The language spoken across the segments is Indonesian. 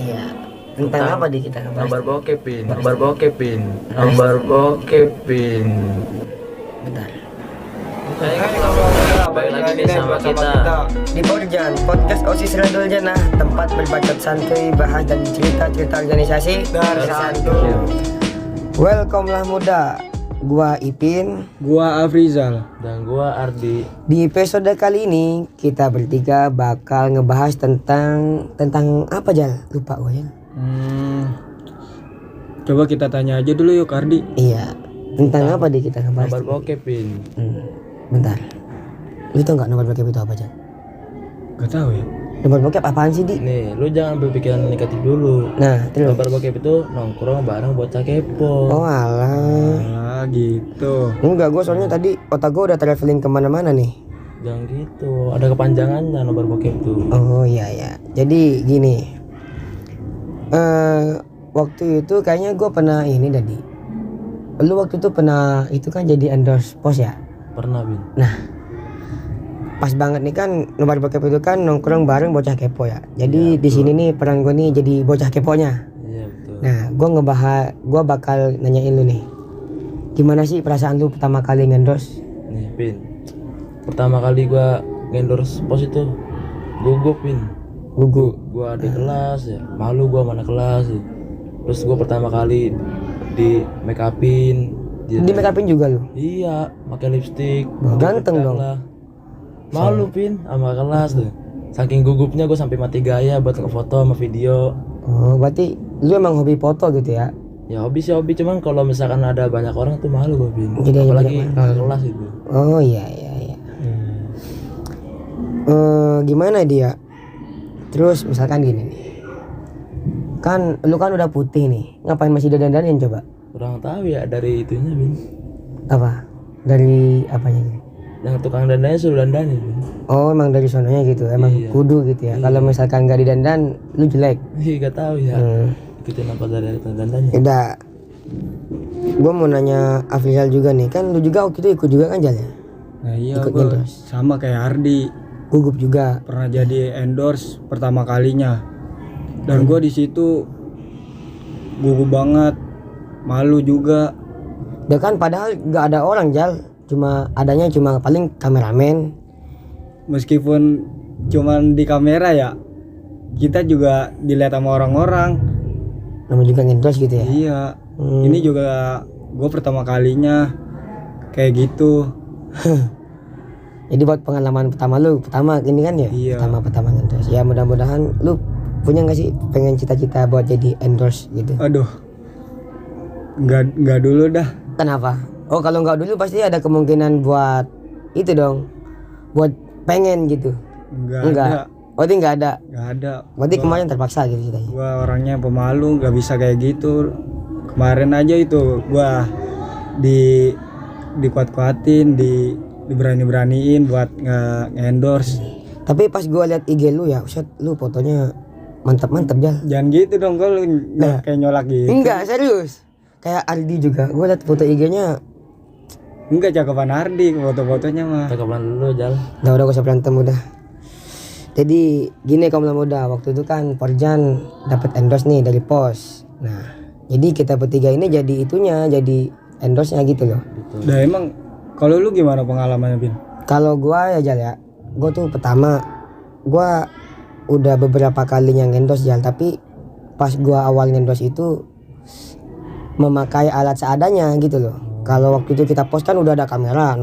Iya. Tentang apa di kita ngebahas? Nobar bokepin, nobar bokepin, nobar bokepin. Bentar. Balik lagi nih sama kita Di Porjan, podcast OSIS Radul Jannah, tempat berbacot santuy, bahas dan cerita-cerita organisasi dari santuy. Welcome lah muda. Gua Ipin, gua Afrizal, dan gua Ardi. Di episode kali ini kita bertiga bakal ngebahas tentang apa Jal? Lupa gue ya. Coba kita tanya aja dulu yuk Ardi. Iya. Tentang apa di kita ngebahas? Nobar bokepin. Bentar. Lu tau nggak nomor bokep itu apa Jal? Gak tahu ya. Nomor bokep apaan sih di? Nih, lu jangan berpikiran negatif dulu. Nah, terus. Nobar bokep itu nongkrong bareng bocah kepo. Oh alah. Alah gitu. Enggak, gue soalnya tadi otak gue udah traveling kemana-mana nih. Jangan gitu, ada kepanjangannya nobar bokep tuh. Oh iya ya. Jadi gini. Waktu itu kayaknya gue pernah ini tadi. Lu waktu itu pernah itu kan jadi endorse post ya? Pernah, Bin. Nah, pas banget nih kan nobar bokep itu kan nongkrong bareng bocah kepo ya. Jadi Ya, di sini nih peran gue nih jadi bocah keponya. Iya, betul. Nah, gue bakal nanyain lu nih. Gimana sih perasaan lu pertama kali ngendorse? Nih, Bin. Pertama kali gua ngendorse pos itu gugup, Bin. Gugup. Gua di kelas ya, malu gua mana kelas ya. Terus gua pertama kali di make upin. Di make upin juga lu? Iya, pakai lipstik. Wah, ganteng dong. Lah. Malu, Pin, sama kelas tuh. Saking gugupnya gua sampai mati gaya buat ngefoto sama video. Oh, berarti lu emang hobi foto gitu ya? Ya hobi sih hobi, cuman kalau misalkan ada banyak orang tuh malu gua, Pin. Jadi Apalagi banyak kakak kelas itu. Oh iya. Gimana dia? Terus misalkan gini nih. Kan lu kan udah putih nih. Ngapain masih dandanin coba? Kurang tahu ya dari itunya, Bin. Apa? Dari apanya gitu? Yang tukang dandannya suruh dandanin, Bin. Oh, emang dari sononya gitu. Emang Iya. kudu gitu ya. Iya. Kalau misalkan nggak didandan, lu jelek. Ih, gak tahu ya. Ikutin apa dari dandannya. Udah. Gua mau nanya Afrizal juga nih. Kan lu juga waktu itu ikut juga kan Jal ya? Nah iya, Ikut gua endorse. sama kayak Ardi, Gugup juga. pernah jadi endorse pertama kalinya. Dan gua di situ gugup banget, malu juga. Ya kan padahal nggak ada orang Jal. Adanya cuma paling kameramen. Meskipun cuman di kamera ya, kita juga dilihat sama orang-orang. Namanya juga ngendorse gitu ya. Iya. Ini juga gua pertama kalinya kayak gitu. Jadi buat pengalaman pertama ini kan ya? Iya. Pertama endorse. Ya mudah-mudahan lu punya nggak sih pengen cita-cita buat jadi endorse gitu? Aduh, nggak dulu dah. Kenapa? Oh kalau nggak dulu pasti ada kemungkinan buat itu dong, buat pengen gitu. Nggak ada. Berarti nggak ada. Nggak ada. Berarti kemarin terpaksa gitu ceritanya. Gua orangnya pemalu, nggak bisa kayak gitu. Kemarin aja itu gua dikuat-kuatin, diberani-beraniin buat nge-endorse. Tapi pas gua lihat IG lu ya, Ustaz, lu fotonya mantap-mantap Jal. Jangan gitu dong, kalau kayak nyolak gitu. Enggak, serius. Kayak Aldi juga, gua lihat foto IG-nya. Enggak, cakepan Ardi foto-fotonya mah. Cakapan dulu, Jal. Udah gak usah berantem udah. Jadi gini kaum muda, waktu itu kan Porjan dapat endorse nih dari pos. Nah, jadi kita bertiga ini jadi endorse-nya gitu loh. Nah emang kalau lu gimana pengalamannya, Bin? Kalau gua ya Jal ya, gua tuh pertama gua udah beberapa kali yang endorse Jal, tapi pas gua awal endorse itu memakai alat seadanya gitu loh. Kalau waktu itu kita post kan udah ada kamera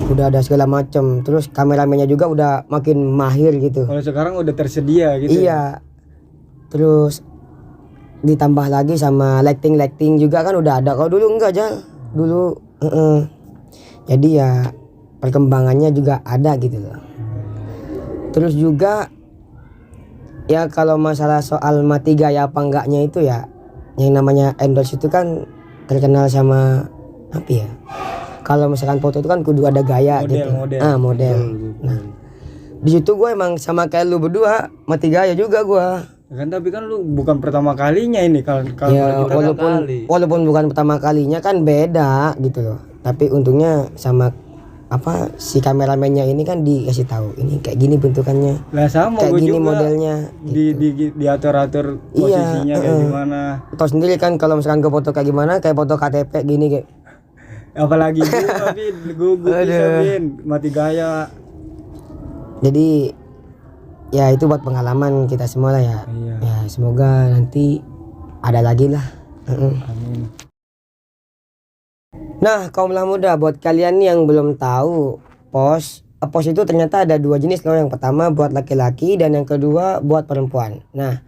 udah ada segala macem, terus kameramennya juga udah makin mahir gitu. Kalau sekarang udah tersedia gitu. Iya. Terus ditambah lagi sama lighting juga kan udah ada. Kalau dulu enggak Jal. Dulu jadi ya perkembangannya juga ada gitu loh. Terus juga ya kalau masalah soal mati gaya apa enggaknya itu ya, yang namanya endorse itu kan terkenal sama apa ya? Kalau misalkan foto itu kan kudu ada gaya Model, gitu. model. Model. Nah, di situ gue emang sama kayak lu berdua mati gaya juga gue. Kan tapi kan lu bukan pertama kalinya ini kalau Ya kita walaupun bukan pertama kalinya kan beda gitu loh. Tapi untungnya sama apa si kameramennya ini kan dikasih tahu ini kayak gini bentukannya, Lah sama kayak gue gini juga modelnya. diatur-atur Iya, posisinya kayak gimana. Tahu sendiri kan kalau misalkan gue foto kayak gimana, kayak foto KTP gini kayak. Apalagi gua Bin, gue bisa Bin, mati gaya. Jadi ya itu buat pengalaman kita semua lah ya. Iya. Ya semoga nanti ada lagi lah. Amin. Nah, kaumlah muda, buat kalian yang belum tahu, pos itu ternyata ada dua jenis loh. Yang pertama buat laki-laki dan yang kedua buat perempuan. Nah,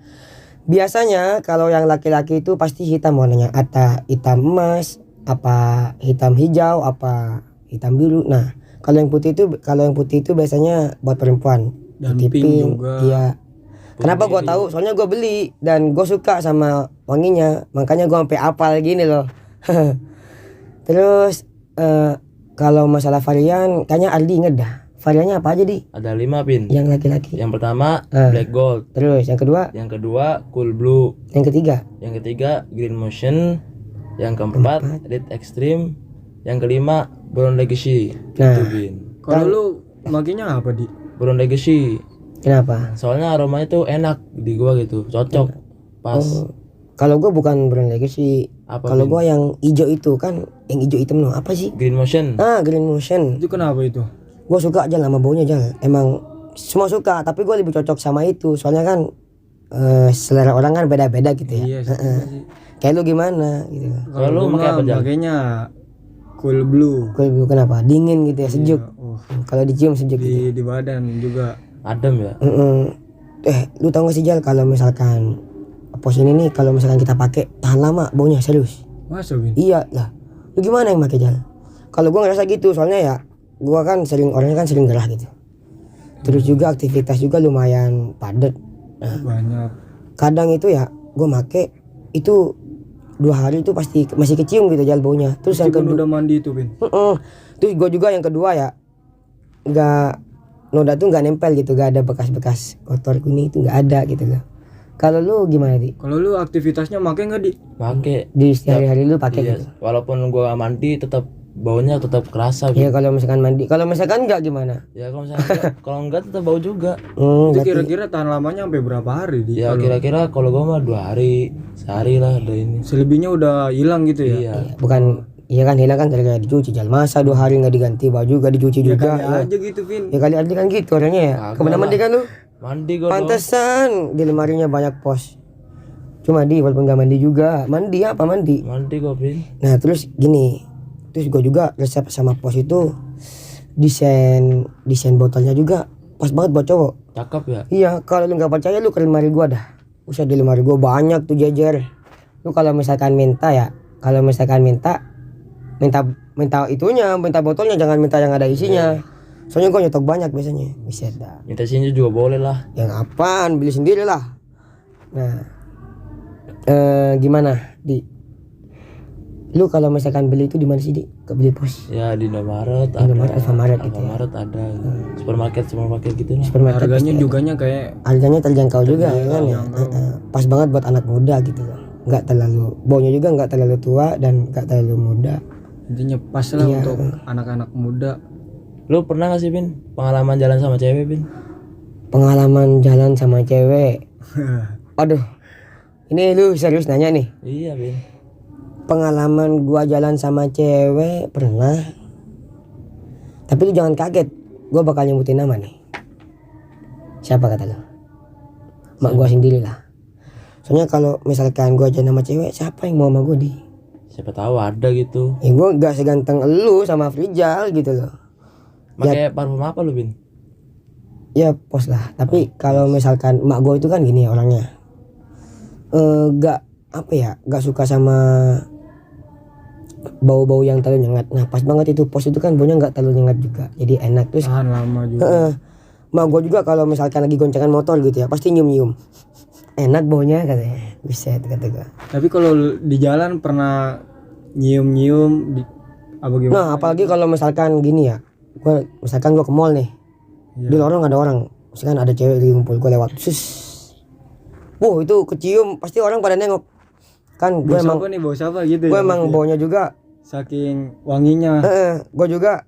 biasanya kalau yang laki-laki itu pasti hitam warnanya, atau hitam emas, apa hitam hijau, apa hitam biru. Nah, kalau yang putih itu biasanya buat perempuan. Dan Putih pink juga. Iya. Kenapa gua tahu? Soalnya gua beli dan gue suka sama wanginya, makanya gua sampai apal gini loh. Terus kalau masalah varian, kayaknya Aldi inget dah. Variannya apa aja di? Ada 5 Pin. Yang laki-laki. Yang pertama black gold, Terus yang kedua, cool blue, yang ketiga. yang ketiga green motion, yang keempat red extreme, yang kelima brown legacy. Nah. Itu Bin. Kalau lu makainya apa di? Brown legacy. Kenapa? Soalnya aromanya tuh enak di gua gitu, cocok. Pas. Kalau gue bukan Brown Legacy. Apa, Kalau Bin? gue yang hijau itu kan, yang hijau hitam loh. Apa sih? Green motion. Green Motion. Itu kenapa itu? Gue suka aja sama baunya aja. Emang semua suka, tapi gue lebih cocok sama itu. Soalnya kan selera orang kan beda-beda gitu ya. Iya sih. Kayak lu gimana gitu. Kalau lu gua pakai apa, mah Jal? Makainya cool blue. Gue kenapa? Dingin gitu ya, sejuk. Kalau dicium sejuk gitu. Di badan juga. Adem ya. Lu tau gak sih Jal, kalau misalkan pos ini nih, kalau misalkan kita pakai tahan lama baunya serius. Masa Bin? Iya lah. Lu gimana yang pakai Jal? Kalau gua ngerasa gitu, soalnya ya gua kan orangnya kan sering gerah gitu. Terus juga aktivitas juga lumayan padat. Nah, Banyak. kadang itu ya gua make itu 2 hari itu pasti masih kecium gitu Jal baunya. Terus yang Meskipun kedua, udah mandi itu Bin. terus gua juga yang kedua ya, nggak, noda tuh nggak nempel gitu, nggak ada bekas-bekas kotor kuning itu nggak ada gitu loh. Kalau lu gimana di? Kalau lu aktivitasnya makai nggak di? Pakai. Di sehari-hari lu pakai Iya. gitu? Walaupun gua mandi tetap baunya tetap kerasa. Bin. Ya kalau misalkan mandi, kalau misalkan enggak gimana? Ya kalau misalnya enggak, kalau enggak tetap bau juga. Itu Berarti kira-kira tahan lamanya sampai berapa hari di? Ya kira-kira kalau gua mah 2 hari, sehari lah ada ini. Selebihnya udah hilang gitu ya? Iya. bukan, iya kan hilang kan gara-gara dicuci Jal. Masa 2 hari nggak diganti baju, nggak dicuci Ya juga. kali aja gitu Vin. Ya kali aja kan gitu orangnya ya. Kagak Kemana lah. mandi kan lu? Mandi gua dong. Pantesan di lemarinya banyak pos. Cuma di walaupun nggak mandi juga. Mandi apa mandi? Mandi gua Bin. Nah terus gini, terus gue juga resep sama pos itu desain botolnya juga pas banget buat cowok. Cakep ya. Iya, kalau lu nggak percaya lu ke lemari gua dah. Usah di lemari gua banyak tuh jejer. Lu kalau misalkan minta ya, minta itunya, minta botolnya, jangan minta yang ada isinya. Soalnya gua nyetok banyak biasanya. Bisa dah. Minta sini juga boleh lah. Yang apaan? Beli sendiri lah. Nah, gimana di? Lu kalau misalkan beli itu di mana sih di? Ke beli pos? Ya di Indomaret Indomaret, ada. Alfamaret gitu ya. Alfamaret ada. Supermarket gitu lah. Supermarket Harganya pasti ada. juganya kayak Harganya terjangkau juga ya kan ya. Pas banget buat anak muda gitu loh. Nggak terlalu, baunya juga nggak terlalu tua dan nggak terlalu muda. intinya pas lah Iya. untuk anak-anak muda. Lu pernah gak sih Bin pengalaman jalan sama cewek Bin? Pengalaman jalan sama cewek. Aduh, ini lu serius nanya nih? Iya Bin. Pengalaman gua jalan sama cewek pernah. Tapi lu jangan kaget, gua bakal nyebutin nama nih. Siapa kata lu? Mak gua sendiri lah. Soalnya kalau misalkan gua jalan sama cewek, siapa yang mau sama gua di? Siapa tahu ada gitu. Ya gua gak seganteng elu sama Frijal gitu loh. Pakai parfum apa lu Bin? Ya pos lah. Tapi kalau misalkan mak gua itu kan gini orangnya. Gak apa ya, gak suka sama bau-bau yang terlalu nyengat. Nah pas banget itu pos itu kan baunya nggak terlalu nyengat juga, jadi enak. Terus Tahan lama juga. mak gue juga kalau misalkan lagi goncangan motor gitu ya pasti nyium enak baunya katanya. Bisa kata gue. Tapi kalau di jalan pernah nyium-nyium di apa gimana? Nah apalagi kalau misalkan gini ya, misalkan gue ke mall nih, Iya. di lorong ada orang, misalkan ada cewek lagi ngumpul, gue lewat, itu kecium pasti orang pada nengok kan. Gue Bau emang siapa nih, bau siapa gitu gue ya? emang baunya juga Saking wanginya. gue juga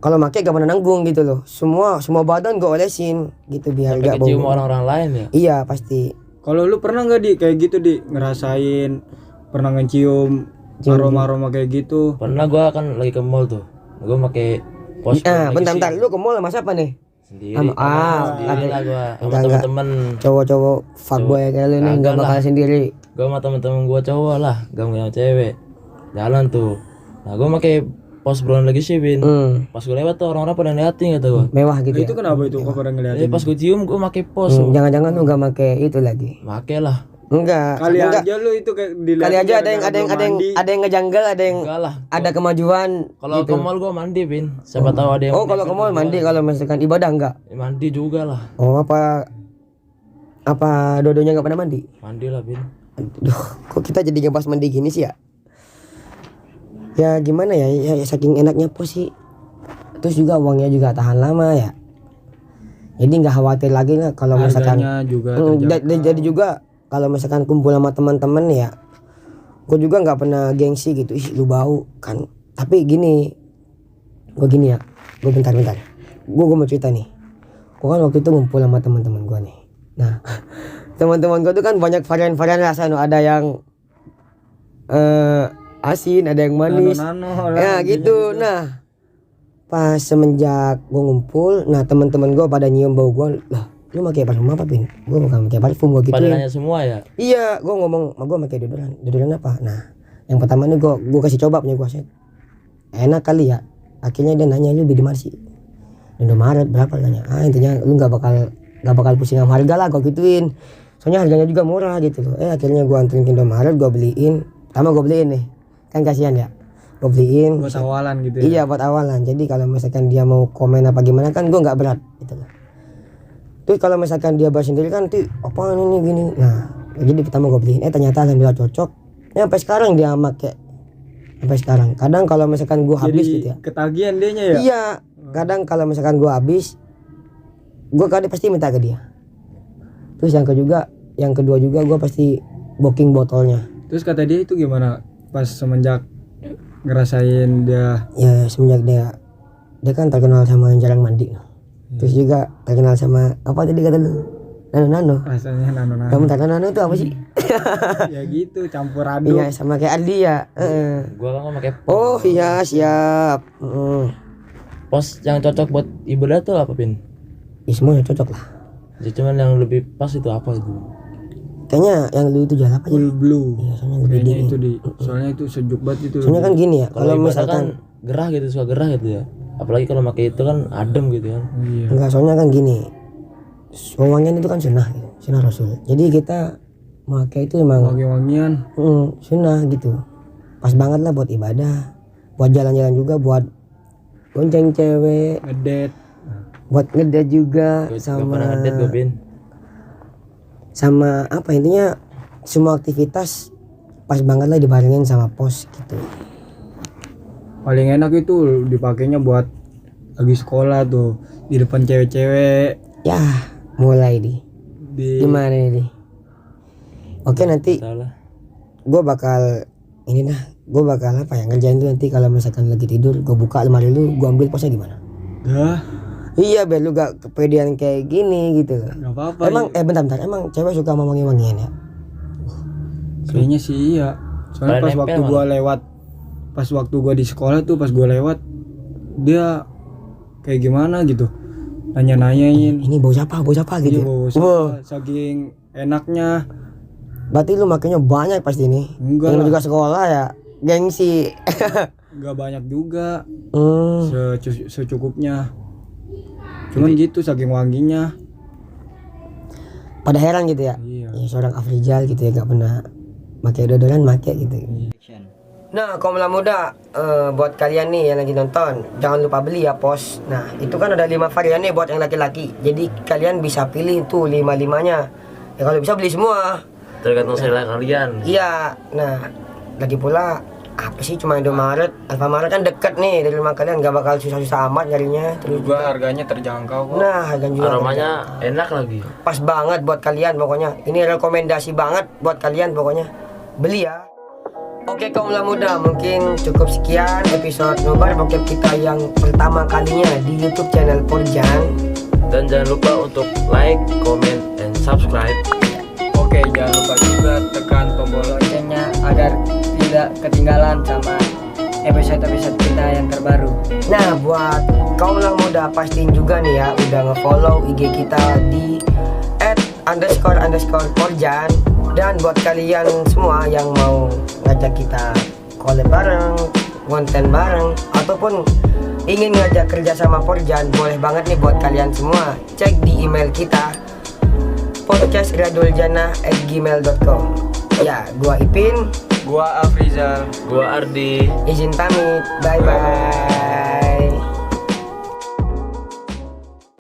kalau make gak pernah nanggung gitu loh. Semua badan gue olesin gitu biar Sampai gak kecium bau. orang-orang lain ya. Iya pasti. Kalau lu pernah nggak di kayak gitu di ngerasain pernah ngecium aroma-aroma kayak gitu? Pernah gua kan lagi ke mall tuh. Gua pakai pos. Bentar, lu ke mall sama siapa nih? Sendiri. lagi Sendiri lah gua sama enggak. temen-temen. Cowok-cowok fuckboy kayak lu nih nggak Kagak bakal lah. sendiri. Gua sama temen-temen gua cowok lah, gak mau yang cewek. Jalan tuh. Nah, gua pakai pos brown lagi sih, Bin. Pas gua lewat tuh orang-orang pada ngeliatin kata gua. Mewah gitu Nah, ya. itu kenapa itu kok pada ngeliatin? Pas gua cium gua pakai pos. Jangan-jangan lu nggak make itu lagi. Make lah. Enggak. Kali enggak. aja lu itu kayak dilihat. Kali aja ada yang ngejanggal, ada yang Enggak lah. ada kemajuan. Kalau ke mall gua mandi, Bin. Siapa tahu ada yang Oh, kalau ke mall mandi, kalau misalkan ibadah enggak? mandi juga lah. Oh, apa dodonya nggak pernah mandi? Mandi lah, Bin. Aduh, kok kita jadi ngebahas mandi gini sih ya? Ya gimana ya, saking enaknya pos sih. Terus juga uangnya juga tahan lama ya. Jadi nggak khawatir lagi lah kalau misalkan Harganya juga terjangkau. jadi juga kalau misalkan kumpul sama teman-teman ya, gue juga nggak pernah gengsi gitu, ih lu bau kan. Tapi gini, gue gini ya, gue bentar, gue mau cerita nih. Gue kan waktu itu ngumpul sama teman-teman gue nih. Nah, teman-teman gue tuh kan banyak varian-varian rasa, no. Ada yang asin, ada yang manis, Nano-nano ya lah, gitu. Nah, pas semenjak gue ngumpul, nah teman-teman gue pada nyium bau gue, lah lu pakai parfum apa, Pin? Gue bukan pakai parfum, gue Pada gituin. nanya semua ya. Iya, gue ngomong, gue pakai deodoran apa? Nah, yang pertama ini gue kasih coba punya gue, set. Enak kali ya. Akhirnya dia nanya, lu beli di mana sih? Indomaret berapa, nanya. Intinya lu nggak bakal pusing sama harga lah, gue gituin. Soalnya harganya juga murah gitu loh. Akhirnya gue anterin ke Indomaret, gue beliin. Pertama gue beliin nih, kan kasihan ya. Gue beliin. buat awalan gitu ya. Iya, buat awalan. Jadi kalau misalkan dia mau komen apa gimana kan gue nggak berat gitu loh. Terus kalau misalkan dia bahas sendiri kan tuh apaan ini gini. Nah, jadi pertama gue beliin. Ternyata alhamdulillah cocok. Ya, sampai sekarang dia make. Sampai sekarang. Kadang kalau misalkan gue habis Jadi gitu ya. ketagihan dianya ya. Iya. Kadang kalau misalkan gue habis, gue kadang pasti minta ke dia. Terus yang kedua juga gue pasti booking botolnya. Terus kata dia itu gimana pas semenjak ngerasain dia? Ya semenjak dia kan terkenal sama yang jarang mandi. Terus juga terkenal sama apa tadi kata lu? Nano. Rasanya nano-nano. Kamu tahu nano itu apa sih? Ya gitu campur aduk. Iya, sama kayak Aldi ya. Gua kan pakai Oh iya, siap. pos yang cocok buat ibadah tuh apa, Pin? Ya, semuanya cocok lah. Jadi cuman yang lebih pas itu apa itu? Kayaknya yang lu itu jalan apa ya? Full blue. Iya, soalnya lebih Kayaknya dingin. itu soalnya itu sejuk banget itu. Soalnya kan gini ya, kalau ibadah misalkan kan gerah gitu, suka gerah gitu ya. Apalagi kalau pakai itu kan adem gitu kan. Iya. enggak, soalnya kan gini. Wangian itu kan sunnah Rasul. Jadi kita pakai itu emang Wangi-wangian. sunnah gitu. Pas banget lah buat ibadah, buat jalan-jalan juga, buat gonceng cewek, Ngedet. buat ngedate juga Gua gak pernah ngedate gua, Bin. sama apa intinya semua aktivitas pas banget lah dibarengin sama pos gitu. Paling enak itu dipakainya buat lagi sekolah tuh di depan cewek-cewek Ya, mulai di gimana nih di? Oke, nanti Salah. gue bakal gue bakal apa ya, ngerjain tuh nanti kalau misalkan lagi tidur gue buka lemari lu, gue ambil posnya gimana? dah Iya, biar lu gak kepedean kayak gini gitu. nggak apa-apa. Emang bentar, emang cewek suka sama wangi-wangian ya? Kayaknya sih iya. Soalnya Pada pas nempel waktu malah. gua lewat, pas waktu gua di sekolah tuh pas gua lewat, dia kayak gimana gitu, nanya-nanyain. Ini bau siapa Iya, gitu. bau siapa, saking enaknya. Berarti lu makanya banyak pasti nih. Enggak Yang lu lah, juga sekolah ya, gengsi. nggak banyak juga, Hmm. secukupnya. Cuman gitu saking wanginya. Pada heran gitu ya. Iya. Ya, seorang Afrizal gitu ya, gak pernah pakai deodoran, pakai gitu. Nah, kaum muda, buat kalian nih yang lagi nonton, jangan lupa beli ya pos. Nah, itu kan ada 5 varian nih buat yang laki-laki. Jadi kalian bisa pilih tuh 5-5-nya. Ya kalau bisa beli semua. Tergantung selera kalian. Iya. Nah, lagi pula apa sih cuma Indomaret, Alfamaret kan deket nih dari rumah kalian, gak bakal susah-susah amat nyarinya. Terus Juga harganya terjangkau kok. nah, harga juga Aromanya enak lagi. pas banget buat kalian pokoknya. Ini rekomendasi banget buat kalian pokoknya. Beli ya. Oke kaum muda, mungkin cukup sekian episode nobar bokep kita yang pertama kalinya di YouTube channel Porjan. Dan jangan lupa untuk like, comment, and subscribe. Oke, jangan lupa juga tekan tombol Loncengnya agar tidak ketinggalan sama episode-episode kita yang terbaru. Nah, buat kaum muda pastiin juga nih ya udah nge-follow IG kita di @__Porjan. Dan buat kalian semua yang mau ngajak kita collab bareng, konten bareng, ataupun ingin ngajak kerja sama Porjan, boleh banget nih buat kalian semua. Cek di email kita podcastraduljana@gmail.com. Ya, gua Ipin, gua Afrizal. Gua Ardi. izin pamit. Bye bye.